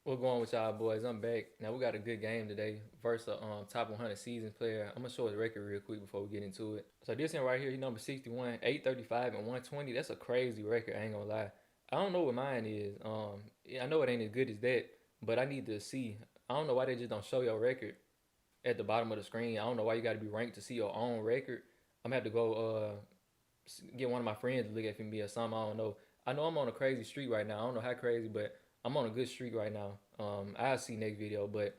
What's going with y'all boys? I'm back. Now we got a good game today versus a top 100 seasons player. I'm gonna show his record real quick before we get into it. So this one right here, he number 61, 835 and 120. That's a crazy record. I ain't gonna lie. I don't know what mine is. Yeah, I know it ain't as good as that, but I need to see. I don't know why they just don't show your record at the bottom of the screen. I don't know why you got to be ranked to see your own record. I'm gonna have to go get one of my friends to look at for me or something. I don't know. I know I'm on a crazy streak right now. I don't know how crazy, but I'm on a good streak right now. I'll see next video, but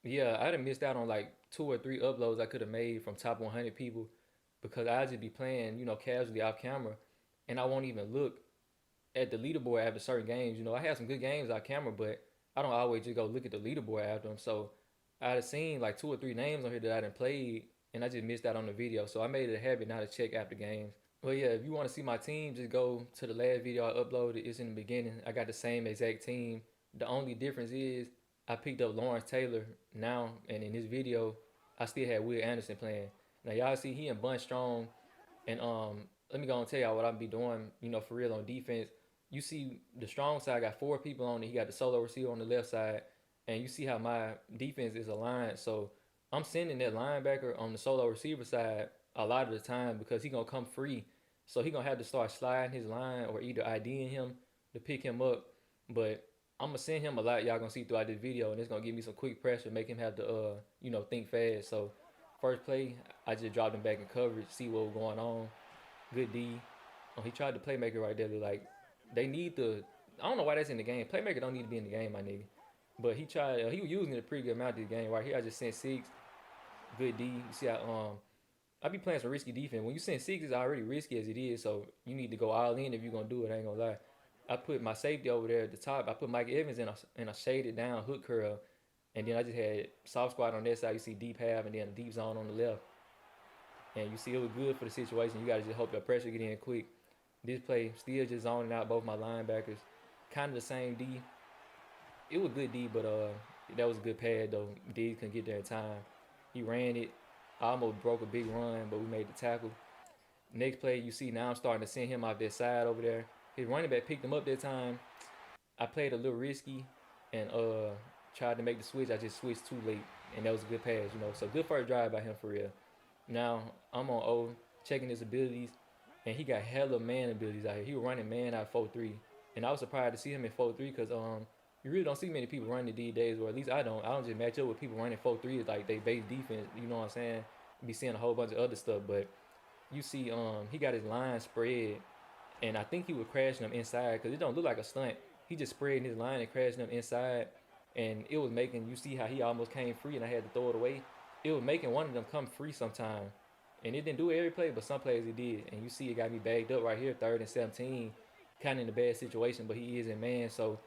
yeah, I done missed out on like two or three uploads I could have made from top 100 people because I just be playing, casually off camera, and I won't even look at the leaderboard after certain games. I had some good games off camera, but I don't always just go look at the leaderboard after them. So I had seen like two or three names on here that I didn't played, and I just missed out on the video. So I made it a habit now to check after games. Well, yeah, if you want to see my team, just go to the last video I uploaded. It's in the beginning. I got the same exact team. The only difference is I picked up Lawrence Taylor now, and in this video, I still had Will Anderson playing. Now y'all see he and Bunch Strong, and let me go and tell y'all what I'll be doing. For real on defense. You see the strong side got four people on it. He got the solo receiver on the left side, and you see how my defense is aligned. So I'm sending that linebacker on the solo receiver side a lot of the time because he gonna come free. So he gonna have to start sliding his line or either IDing him to pick him up. But I'm gonna send him a lot. Y'all gonna see throughout this video, and it's gonna give me some quick pressure, make him have to think fast. So first play, I just dropped him back in coverage, see what was going on. Good D. He tried the playmaker right there. Like they need to. I don't know why that's in the game. Playmaker don't need to be in the game, my nigga. But he tried. He was using it a pretty good amount of the game right here. I just sent six. Good D. You see how I be playing some risky defense. When you send six, it's already risky as it is. So you need to go all in if you're gonna do it. I ain't gonna lie. I put my safety over there at the top. I put Mike Evans in a shaded down hook curl, and then I just had soft squat on that side. You see deep half, and then a deep zone on the left. And you see it was good for the situation. You gotta just hope that pressure get in quick. This play still just zoning out both my linebackers. Kind of the same D. It was good D, but that was a good pad though. D couldn't get there in time. He ran it. I almost broke a big run, but we made the tackle. Next play, you see now I'm starting to send him off that side over there. His running back picked him up that time. I played a little risky and tried to make the switch. I just switched too late, and that was a good pass. So good first drive by him for real. Now I'm on O, checking his abilities, and he got hella man abilities out here. He was running man out 4-3, and I was surprised to see him in 4-3 because you really don't see many people running these days, or at least I don't. I don't just match up with people running 4-3 is like they base defense. You know what I'm saying? You be seeing a whole bunch of other stuff, but you see he got his line spread, and I think he was crashing them inside because it don't look like a stunt. He just spreading his line and crashing them inside, and it was making you see how he almost came free, and I had to throw it away. It was making one of them come free sometime, and it didn't do it every play, but some plays it did. And you see it got me bagged up right here, 3rd and 17, kind of in a bad situation, but he is in man, so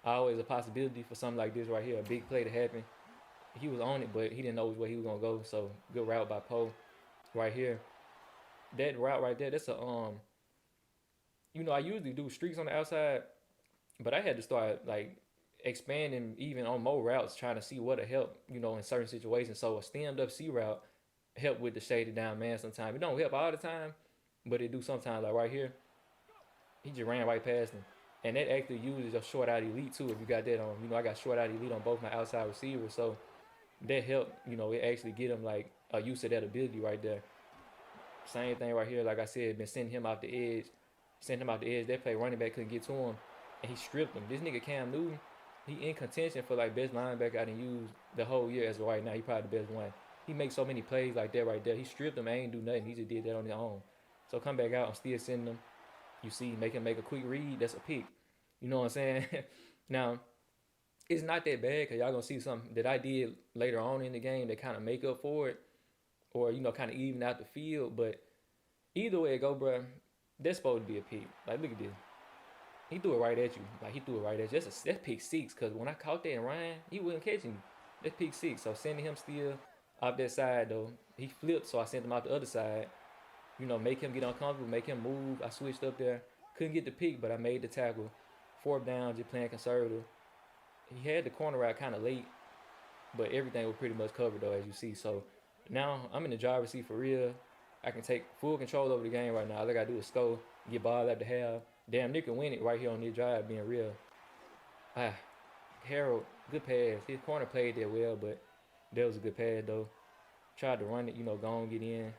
always a possibility for something like this right here, a big play to happen. He was on it, but he didn't know which way he was gonna go. So good route by Poe, right here. That route right there, that's a I usually do streaks on the outside, but I had to start like expanding even on more routes, trying to see what to help, in certain situations. So a stemmed up C route help with the shaded down man sometimes. It don't help all the time, but it do sometimes. Like right here, he just ran right past him. And that actually uses your short out elite too if you got that on. I got short out elite on both my outside receivers. So that helped, it actually get him like a use of that ability right there. Same thing right here, like I said, been sending him out the edge. Sent him out the edge. That play running back couldn't get to him. And he stripped him. This nigga Cam Newton, he in contention for like best linebacker I done used the whole year as of right now. He probably the best one. He makes so many plays like that right there. He stripped him. I ain't do nothing. He just did that on his own. So come back out. I'm still sending him. You see, make him make a quick read. That's a pick. You know what I'm saying? Now, it's not that bad because y'all gonna see something that I did later on in the game that kind of make up for it, or kind of even out the field. But either way it go, bro, that's supposed to be a pick. Like, look at this. He threw it right at you. Like, he threw it right at you. That's pick six. Because when I caught that and ran, he wasn't catching me. That's pick six. So sending him still off that side though. He flipped, so I sent him out the other side. Make him get uncomfortable, make him move. I switched up there. Couldn't get the pick, but I made the tackle. 4th down, just playing conservative. He had the corner out kind of late, but everything was pretty much covered though, as you see. So now I'm in the driver's seat for real. I can take full control over the game right now. All I gotta do is score, get ball at the half. Damn, Nick can win it right here on this drive, being real. Harold, good pass. His corner played that well, but that was a good pass though. Tried to run it, go on, get in,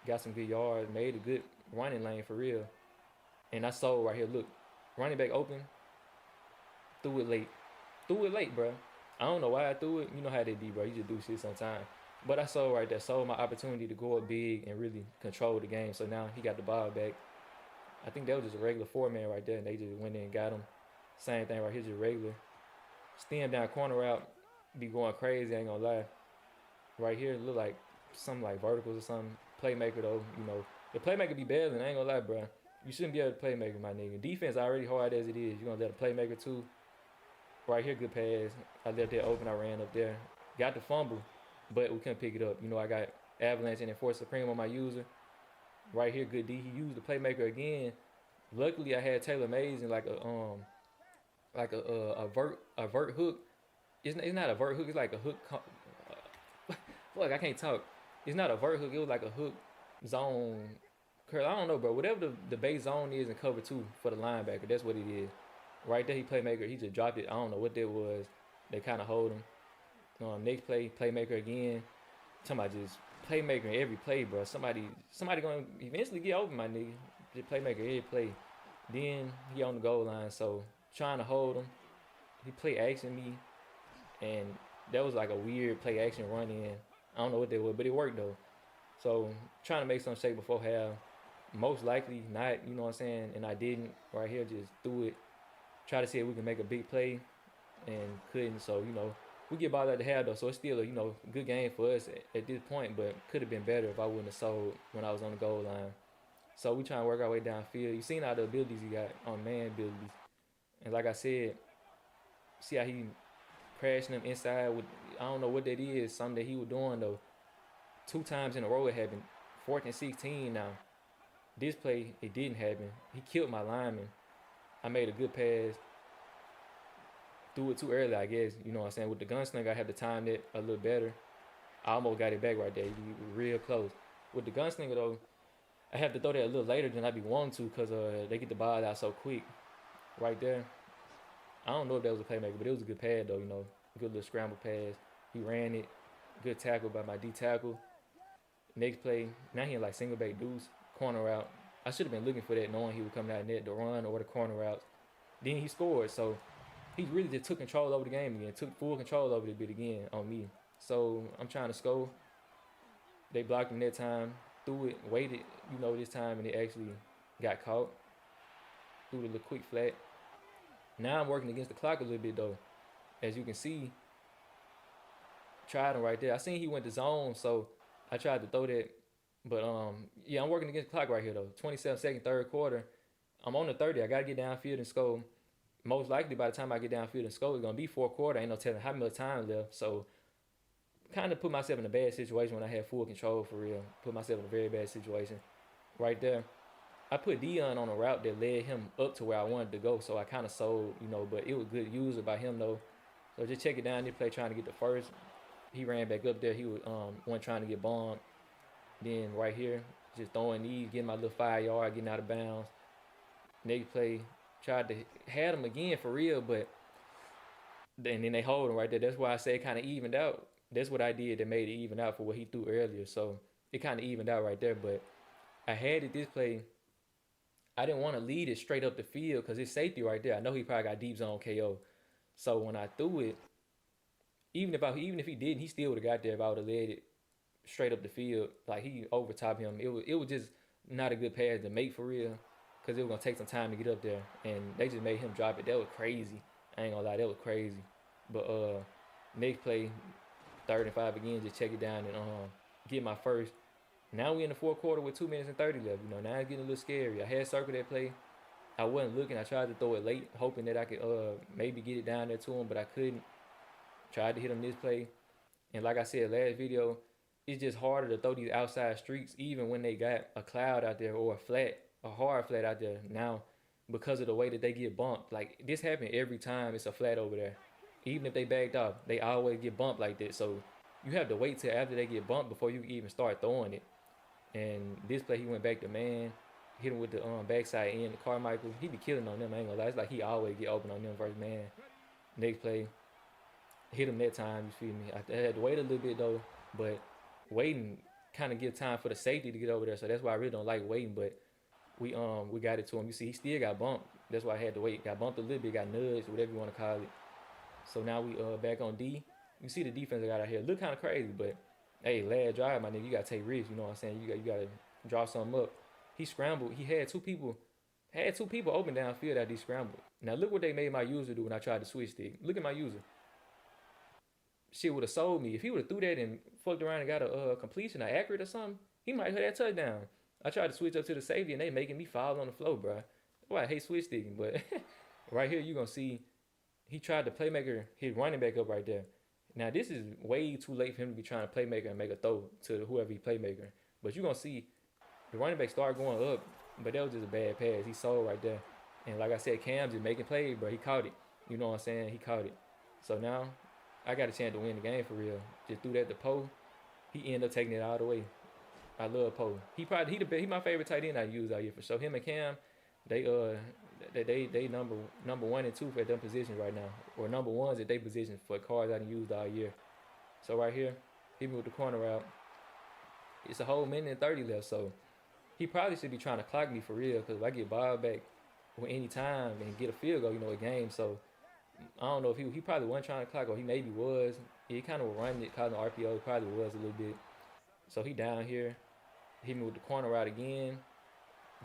got some good yards, made a good running lane for real. And I saw right here, look, running back open, threw it late, bro. I don't know why I threw it. You know how they be, bro. You just do shit sometimes. But I saw right there, saw my opportunity to go up big and really control the game. So now he got the ball back. I think that was just a regular 4-man right there, and they just went in and got him. Same thing right here, just regular. Stem down corner route, be going crazy, ain't gonna lie. Right here, look like something like verticals or something. Playmaker though, the playmaker be better than I ain't gonna lie, bro. You shouldn't be able to playmaker, my nigga. Defense already hard as it is. You gonna let a playmaker too. Right here, good pass. I left that open. I ran up there. Got the fumble, but we couldn't pick it up. I got Avalanche and Enforce Supreme on my user. Right here, good D. He used the playmaker again. Luckily, I had Taylor Mays and like a vert hook. It's not a vert hook. It's like a hook. Look, I can't talk. It's not a vert hook. It was like a hook zone. I don't know, bro. Whatever the base zone is in cover 2 for the linebacker, that's what it is. Right there, he playmaker. He just dropped it. I don't know what that was. They kind of hold him. Next play, playmaker again. Talking about just playmaker in every play, bro. Somebody gonna eventually get over my nigga. Just playmaker every play. Then he on the goal line, so trying to hold him. He play action me, and that was like a weird play action run in. I don't know what that was, but it worked though. So trying to make some shape before half. Most likely not, you know what I'm saying? And I didn't. Right here, just threw it. Try to see if we can make a big play, and couldn't. So we get ball at the half though. So it's still a good game for us at this point, but could have been better if I wouldn't have sold when I was on the goal line. So we trying to work our way downfield. You seen all the abilities he got on man abilities, and like I said, see how he crashing them inside with I don't know what that is. Something that he was doing though. 2 times in a row it happened. 4th and 16 now. This play, it didn't happen. He killed my lineman. I made a good pass. Threw it too early, I guess. You know what I'm saying? With the gunslinger, I had to time it a little better. I almost got it back right there. He real close. With the gunslinger, though, I have to throw that a little later than I be wanting to because they get the ball out so quick. Right there. I don't know if that was a playmaker, but it was a good pass, though, Good little scramble pass. He ran it. Good tackle by my D tackle. Next play, now he in like single back deuce. Corner route. I should have been looking for that, knowing he would come down net, the run or the corner routes. Then he scored, so he really just took control over the game again, took full control over the bit again on me. So I'm trying to score. They blocked him that time, threw it, waited, this time, and it actually got caught. Threw the little quick flat. Now I'm working against the clock a little bit though. As you can see, tried him right there. I seen he went to zone, so I tried to throw that. But I'm working against the clock right here though. 27-second, third quarter. I'm on the 30. I gotta get downfield and score. Most likely by the time I get downfield and score, it's gonna be 4th quarter. Ain't no telling how much time left. So kind of put myself in a bad situation when I had full control for real. Put myself in a very bad situation. Right there. I put Dion on a route that led him up to where I wanted to go. So I kind of sold, but it was good user by him though. So just check it down. This play trying to get the first. He ran back up there. He was one trying to get bombed. Then right here, just throwing these, getting my little 5 yard, getting out of bounds. Next play, tried to had him again for real, but then they hold him right there. That's why I say it kind of evened out. That's what I did that made it even out for what he threw earlier. So it kind of evened out right there. But I had it this play. I didn't want to lead it straight up the field because it's safety right there. I know he probably got deep zone KO. So when I threw it, even if he didn't, he still would have got there if I would have led it straight up the field. Like he overtopped him. It was just not a good pass to make for real because it was gonna take some time to get up there, and they just made him drop it. That was crazy. I ain't gonna lie, that was crazy. But next play, 3rd and 5 again, just check it down and get my first. Now we in the 4th quarter with 2 minutes and 30 left. Now it's getting a little scary. I had circled that play. I wasn't looking. I tried to throw it late, hoping that I could maybe get it down there to him, but I couldn't. Tried to hit him this play, and like I said last video, it's just harder to throw these outside streaks even when they got a cloud out there or a hard flat out there now because of the way that they get bumped. Like this happened every time it's a flat over there. Even if they backed off, they always get bumped like that. So you have to wait till after they get bumped before you even start throwing it. And this play he went back to man, hit him with the backside end. Carmichael, he be killing on them. I ain't gonna lie. It's like he always get open on them versus man. Next play, hit him that time. You feel me? I had to wait a little bit though, but waiting kind of give time for the safety to get over there. So that's why I really don't like waiting. But we got it to him. You see, he still got bumped. That's why I had to wait. Got bumped a little bit, got nudged, whatever you want to call it. So now we back on D. You see the defense I got out here. Look kind of crazy, but hey, last drive, my nigga, you gotta take risks. You know what I'm saying? You gotta draw something up. He scrambled. He had two people open downfield that he scrambled. Now look what they made my user do when I tried to switch stick. Look at my user. Shit would have sold me if he would have threw that and fucked around and got a completion, or accurate or something. He might have had that touchdown. I tried to switch up to the safety and they making me fall on the floor, bro. Well, I hate switch sticking, but right here you gonna see he tried to playmaker his running back up right there. Now this is way too late for him to be trying to playmaker and make a throw to whoever he playmaker. But you gonna see the running back start going up, but that was just a bad pass. He sold right there. And like I said, Cam just making plays, bro. He caught it. You know what I'm saying? He caught it. So now I got a chance to win the game for real. Just threw that to Poe. He ended up taking it all the way. I love Poe. He my favorite tight end I use out here for sure. Him and Cam, they number one and two for them positions right now, or number ones at their position for cards I done used all year. So right here, hit me with the corner route. It's a whole minute and 30 left, so he probably should be trying to clock me for real. Because if I get ball back with any time and get a field goal, a game. So I don't know if he probably wasn't trying to clock, or he maybe was. Yeah, he kind of was running it, causing RPO. He probably was a little bit. So he down here, hit me with the corner route again.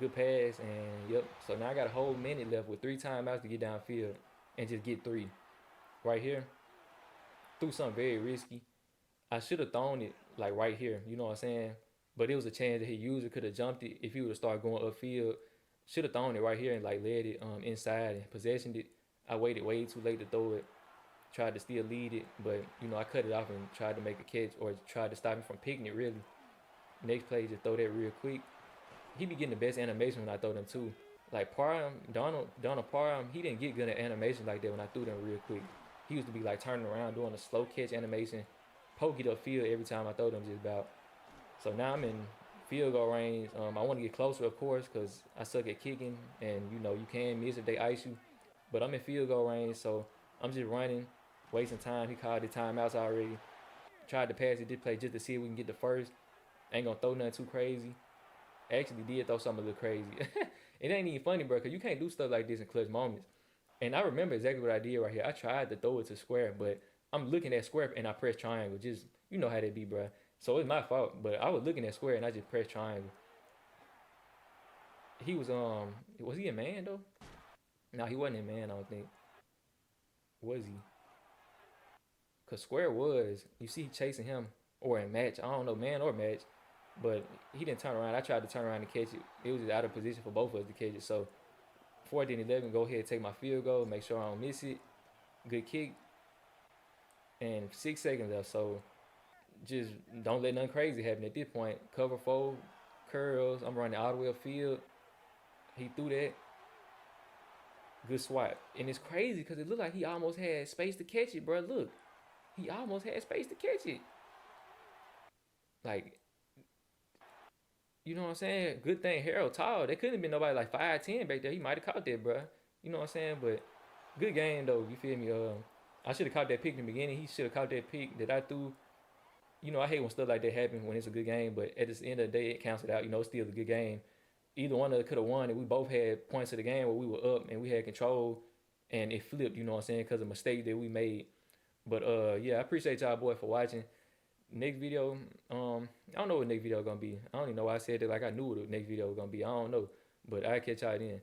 Good pass, and yep. So now I got a whole minute left with 3 timeouts to get downfield and just get 3. Right here, threw something very risky. I should have thrown it like right here, you know what I'm saying? But it was a chance that his user could have jumped it if he would have started going upfield. Should have thrown it right here and like led it inside and possessioned it. I waited way too late to throw it. Tried to still lead it, but I cut it off and tried to make a catch, or tried to stop him from picking it really. Next play, just throw that real quick. He be getting the best animation when I throw them too. Like Parham, Donald Parham, he didn't get good at animation like that when I threw them real quick. He used to be like turning around doing a slow catch animation, poke it upfield every time I throw them just about. So now I'm in field goal range. I want to get closer, of course, because I suck at kicking, and you can miss if they ice you. But I'm in field goal range, so I'm just running, wasting time. He called the timeouts already. Tried to pass it, did play just to see if we can get the first. Ain't gonna throw nothing too crazy. Actually did throw something a little crazy. It ain't even funny, bro, because you can't do stuff like this in clutch moments. And I remember exactly what I did right here. I tried to throw it to square, but I'm looking at square and I press triangle. Just, you know how that be, bro. So it's my fault, but I was looking at square and I just pressed triangle. He was he a man though? No, he wasn't in man, I don't think. Was he? Because square was, you see he chasing him, or in match. I don't know, man or match. But he didn't turn around. I tried to turn around and catch it. It was just out of position for both of us to catch it. So 4th and 11, go ahead and take my field goal. Make sure I don't miss it. Good kick. And 6 seconds left. So just don't let nothing crazy happen at this point. Cover 4, curls. I'm running all the way upfield. He threw that. Good swat. And it's crazy because it looked like he almost had space to catch it, bro. Look. He almost had space to catch it. Like, you know what I'm saying? Good thing Harold tall. There couldn't have been nobody like 5'10" back there. He might have caught that, bro. You know what I'm saying? But good game, though. You feel me? I should have caught that pick in the beginning. He should have caught that pick that I threw. I hate when stuff like that happens when it's a good game. But at the end of the day, it counts it out. It's still a good game. Either one of us could have won, and we both had points of the game where we were up and we had control. And it flipped, you know what I'm saying, because of mistakes that we made. But, yeah, I appreciate y'all, boy, for watching. Next video, I don't know what next video gonna be. I don't even know why I said it like I knew what the next video was gonna be. I don't know. But I'll catch y'all then.